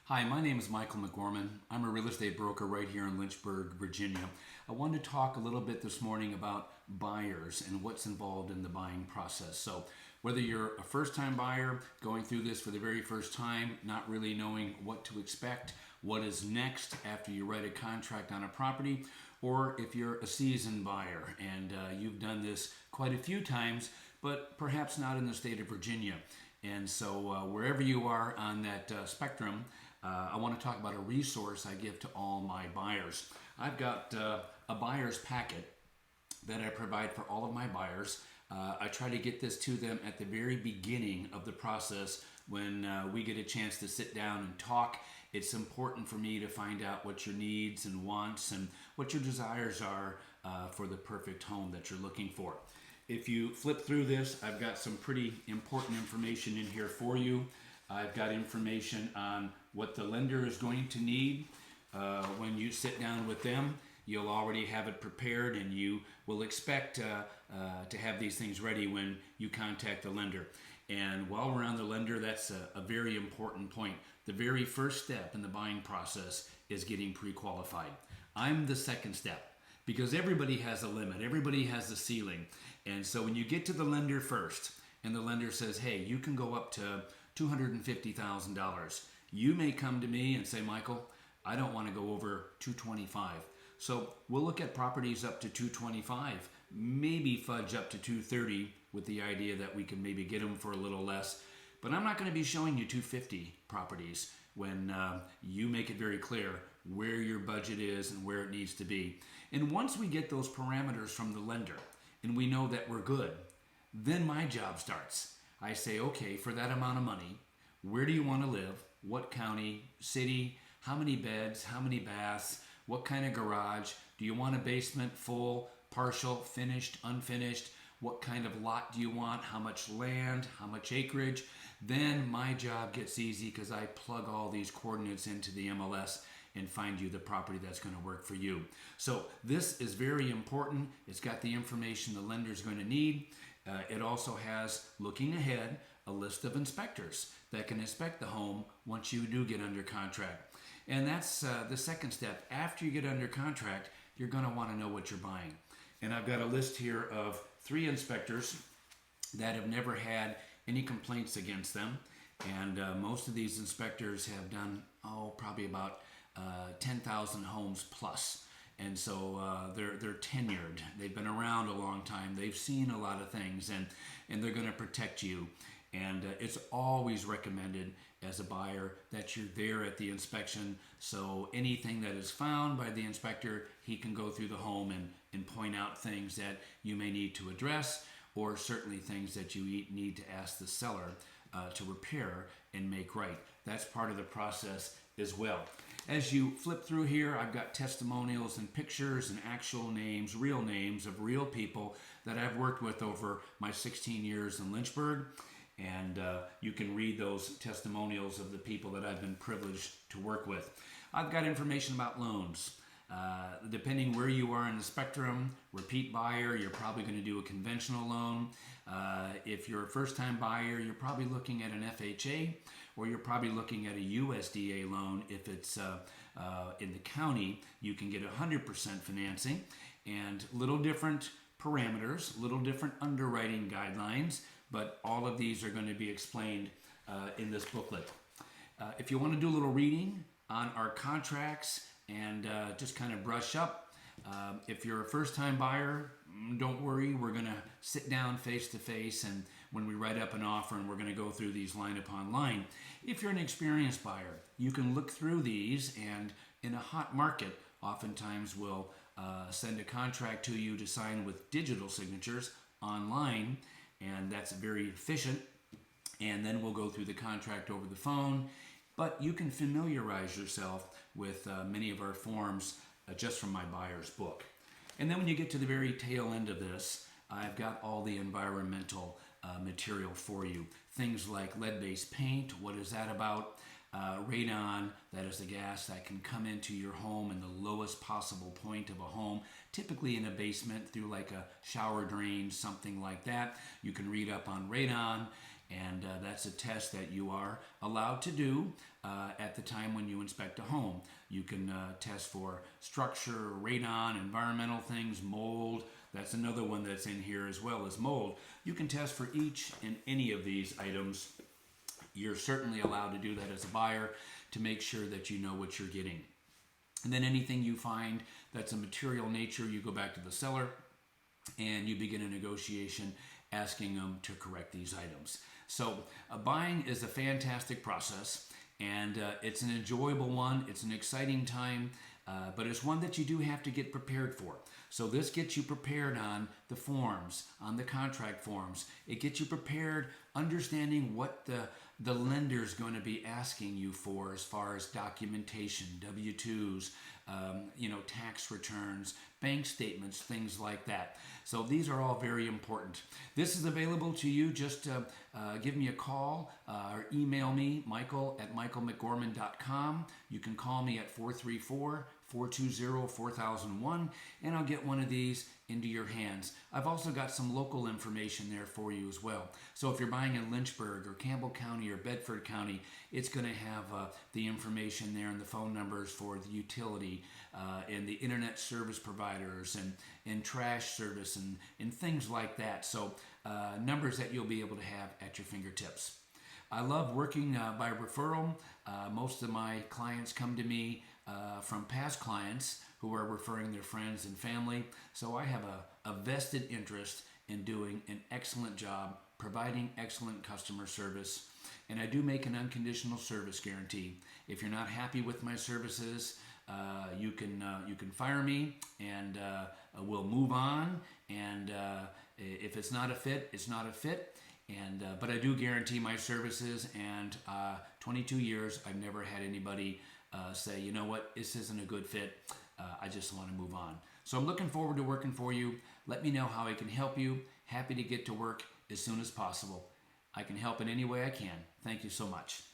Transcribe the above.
Hi, my name is Michael McGorman. I'm a real estate broker right here in Lynchburg, Virginia. I wanted to talk a little bit this morning about buyers and what's involved in the buying process. So, whether you're a first time buyer going through this for the very first time, not really knowing what to expect, what is next after you write a contract on a property, or if you're a seasoned buyer and you've done this quite a few times, but perhaps not in the state of Virginia. And so, wherever you are on that spectrum, I want to talk about a resource I give to all my buyers. I've got a buyer's packet that I provide for all of my buyers. I try to get this to them at the very beginning of the process when we get a chance to sit down and talk. It's important for me to find out what your needs and wants and what your desires are for the perfect home that you're looking for. If you flip through this, I've got some pretty important information in here for you. I've got information on what the lender is going to need when you sit down with them. You'll already have it prepared and you will expect to have these things ready when you contact the lender. And while we're on the lender, that's a very important point. The very first step in the buying process is getting pre-qualified. I'm the second step because everybody has a limit, everybody has a ceiling. And so when you get to the lender first and the lender says, hey, you can go up to $250,000, you may come to me and say, Michael, I don't want to go over 225. So we'll look at properties up to 225, maybe fudge up to 230 with the idea that we can maybe get them for a little less. But I'm not going to be showing you 250 properties when you make it very clear where your budget is and where it needs to be. And once we get those parameters from the lender and we know that we're good, then my job starts. I say, okay, for that amount of money, where do you want to live? What county, city, how many beds, how many baths, what kind of garage? Do you want a basement, full, partial, finished, unfinished? What kind of lot do you want? How much land? How much acreage? Then my job gets easy because I plug all these coordinates into the MLS and find you the property that's going to work for you. So this is very important. It's got the information the lender's going to need. It also has, looking ahead, a list of inspectors that can inspect the home once you do get under contract. And that's the second step. After you get under contract, you're going to want to know what you're buying. And I've got a list here of 3 inspectors that have never had any complaints against them. And most of these inspectors have done, probably about 10,000 homes plus. And so they're tenured. They've been around a long time. They've seen a lot of things, and they're going to protect you. And it's always recommended as a buyer that you're there at the inspection. So anything that is found by the inspector, he can go through the home and point out things that you may need to address, or certainly things that you need to ask the seller to repair and make right. That's part of the process as well. As you flip through here, I've got testimonials and pictures and actual names, real names of real people that I've worked with over my 16 years in Lynchburg. And you can read those testimonials of the people that I've been privileged to work with. I've got information about loans. Depending where you are in the spectrum, repeat buyer, you're probably going to do a conventional loan. If you're a first-time buyer, you're probably looking at an FHA, or you're probably looking at a USDA loan. If it's in the county, you can get 100% financing, and little different parameters, little different underwriting guidelines, but all of these are going to be explained in this booklet. If you want to do a little reading on our contracts and just kind of brush up, if you're a first-time buyer, don't worry, we're going to sit down face-to-face and when we write up an offer, and we're going to go through these line upon line. If you're an experienced buyer, you can look through these, and in a hot market, oftentimes we'll send a contract to you to sign with digital signatures online, and that's very efficient. And then we'll go through the contract over the phone. But you can familiarize yourself with many of our forms just from my buyer's book. And then when you get to the very tail end of this, I've got all the environmental material for you. Things like lead-based paint, what is that about? Radon, that is the gas that can come into your home in the lowest possible point of a home, typically in a basement through like a shower drain, something like that. You can read up on radon And that's a test that you are allowed to do at the time when you inspect a home. You can test for structure, radon, environmental things, mold. That's another one that's in here as well as mold. You can test for each and any of these items. You're certainly allowed to do that as a buyer to make sure that you know what you're getting. And then anything you find that's a material nature, you go back to the seller and you begin a negotiation asking them to correct these items. So buying is a fantastic process, and it's an enjoyable one. It's an exciting time, but it's one that you do have to get prepared for. So this gets you prepared on the forms, on the contract forms. It gets you prepared understanding what the lender's going to be asking you for as far as documentation, W-2s, tax returns, bank statements, things like that. So these are all very important. This is available to you. Just give me a call or email me, michael@michaelmcgorman.com. You can call me at 434-420-4001, and I'll get one of these into your hands. I've also got some local information there for you as well. So if you're buying in Lynchburg or Campbell County or Bedford County, it's going to have the information there and the phone numbers for the utility and the internet service providers and trash service and things like that. So numbers that you'll be able to have at your fingertips. I love working by referral. Most of my clients come to me from past clients who are referring their friends and family. So I have a vested interest in doing an excellent job, providing excellent customer service. And I do make an unconditional service guarantee. If you're not happy with my services, you can fire me, and we'll move on. And if it's not a fit, it's not a fit. And but I do guarantee my services. And 22 years, I've never had anybody say, you know what, this isn't a good fit. I just want to move on. So I'm looking forward to working for you. Let me know how I can help you. Happy to get to work as soon as possible. I can help in any way I can. Thank you so much.